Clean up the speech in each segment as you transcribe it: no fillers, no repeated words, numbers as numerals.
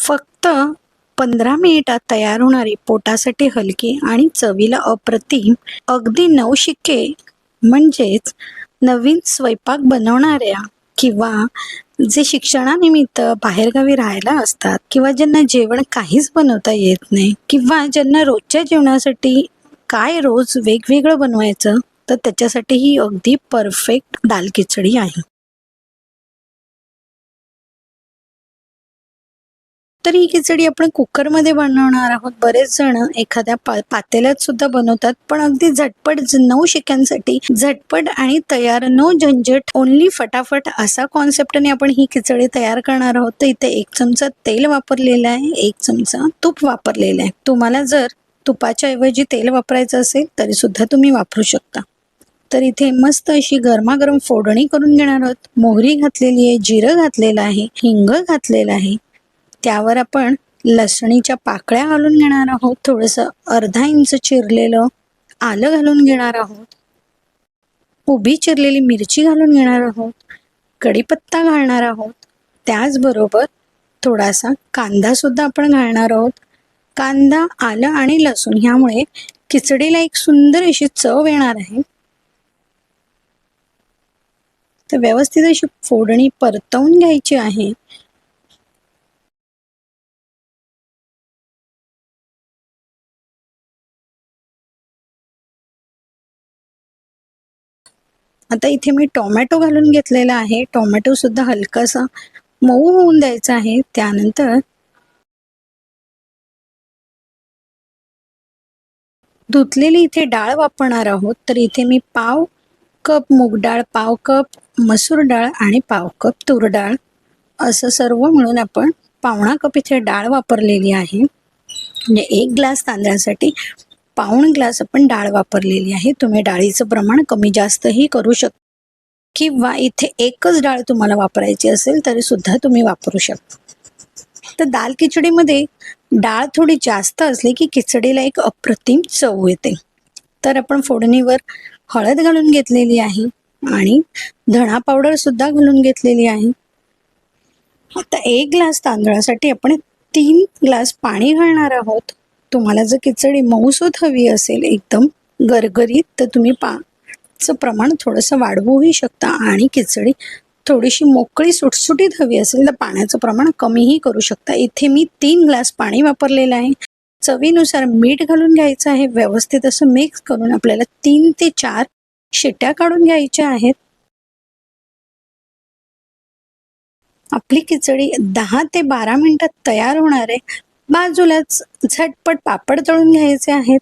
फक्त 15 मिनिटात तयार होणारी पोटासाठी हलकी आणि चवीला अप्रतिम अगदी नवशिके म्हणजेच नवीन स्वयंपाक बनवणाऱ्या किंवा जे शिक्षणानिमित्त बाहेरगावी राहायला असतात किंवा ज्यांना जेवण काहीच बनवता येत नाही किंवा ज्यांना रोजच्या जेवणासाठी काय रोज वेगवेगळं बनवायचं, तर त्याच्यासाठी ही अगदी परफेक्ट दाल खिचडी आहे. तर ही खिचडी आपण कुकरमध्ये बनवणार आहोत. बरेच जण एखाद्या पातेल्यात सुद्धा बनवतात, पण अगदी झटपट 9 शिक्क्यांसाठी झटपट आणि तयार, नो झंझट, ओन्ली फटाफट असा कॉन्सेप्टने आपण ही खिचडी तयार करणार आहोत. तर इथे 1 चमचा तेल वापरलेला आहे, 1 चमचा तूप वापरलेलं आहे. तुम्हाला जर तुपाच्या ऐवजी तेल वापरायचं असेल तरी सुद्धा तुम्ही वापरू शकता. तर इथे मस्त अशी गरमागरम फोडणी करून घेणार आहोत. मोहरी घातलेली आहे, जिरं घातलेलं आहे, हिंग घातलेलं आहे. त्यावर आपण लसणीच्या पाकळ्या घालून घेणार आहोत. थोडंसं अर्धा इंच चिरलेलं आलं घालून घेणार आहोत. उभी चिरलेली मिरची घालून घेणार आहोत. कढीपत्ता घालणार आहोत. त्याचबरोबर थोडासा कांदा सुद्धा आपण घालणार आहोत. कांदा, आलं आणि लसूण ह्यामुळे खिचडीला एक सुंदर अशी चव येणार आहे. तर व्यवस्थित अशी फोडणी परतवून घ्यायची आहे. आता इथे मी टोमॅटो घालून घेतलेला आहे. टोमॅटो सुद्धा हलकासा मऊ होऊन द्यायचा आहे. त्यानंतर धुतलेली इथे डाळ वापरणार आहोत. तर इथे मी पाव कप मूग डाळ, पाव कप मसूर डाळ आणि पाव कप तूर डाळ असं सर्व मिळून आपण पावणा कप इथे डाळ वापरलेली आहे. म्हणजे 1 ग्लास तांदळासाठी पाऊण ग्लास आपण डाळ वापरलेली आहे. तुम्ही डाळीचं प्रमाण कमी जास्तही करू शकता किंवा इथे एकच डाळ तुम्हाला वापरायची असेल तरी सुद्धा तुम्ही वापरू शकता. तर दाल खिचडीमध्ये डाळ थोडी जास्त असली की खिचडीला एक अप्रतिम चव येते. तर आपण फोडणीवर हळद घालून घेतलेली आहे आणि धणा पावडर सुद्धा घालून घेतलेली आहे. आता 1 ग्लास तांदळासाठी आपण 3 ग्लास पाणी घालणार आहोत. तुम्हाला जर खिचडी मऊसूत हवी असेल एकदम गरगरीत, तर तुम्ही पाण्याचं प्रमाण थोडंसं वाढवूही शकता आणि खिचडी थोडीशी मोकळी सुटसुटीत हवी असेल तर पाण्याचं प्रमाण कमीही करू शकता. इथे मी 3 ग्लास पाणी वापरलेलं आहे. चवीनुसार मीठ घालून घ्यायचं आहे. व्यवस्थित असं मिक्स करून आपल्याला 3 ते 4 शिट्ट्या काढून घ्यायच्या आहेत. आपली खिचडी 10 ते 12 मिनिटात तयार होणार आहे. बाजूलाच झटपट पापड तळून घ्यायचे आहेत.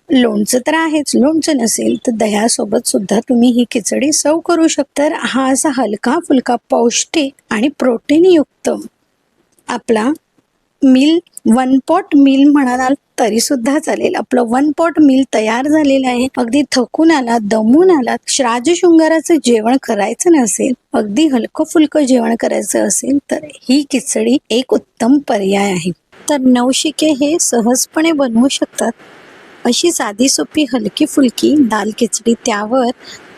लोणचं तर आहेच, लोणचं नसेल तर दह्यासोबत सुद्धा तुम्ही ही खिचडी सर्व करू शकता. तर हा असा हलका फुलका पौष्टिक आणि प्रोटीनयुक्त आपला मील, 1 पॉट मील म्हणाल तरी सुद्धा चालेल. आपलं 1 पॉट मील तयार झालेलं आहे. अगदी थकून आलात, दमून आलात, श्राद्ध शृंगाराचं जेवण करायचं नसेल, अगदी हलकं फुलकं जेवण करायचं असेल तर ही खिचडी एक उत्तम पर्याय आहे. तर नवशिके हे सहजपणे बनवू शकतात अशी साधी सोपी हलकी फुलकी दाल खिचडी. त्यावर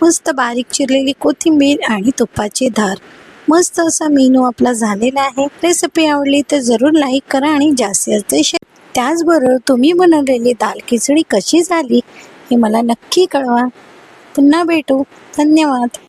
मस्त बारीक चिरलेली कोथिंबीर आणि तुपाची धार. मस्त असा मेनू आपला झालेला आहे. रेसिपी आवडली तर जरूर लाईक करा आणि जास्तीत जास्त शेअर. त्याचबरोबर तुम्ही बनवलेली दाल खिचडी कशी झाली हे मला नक्की कळवा. पुन्हा भेटू. धन्यवाद.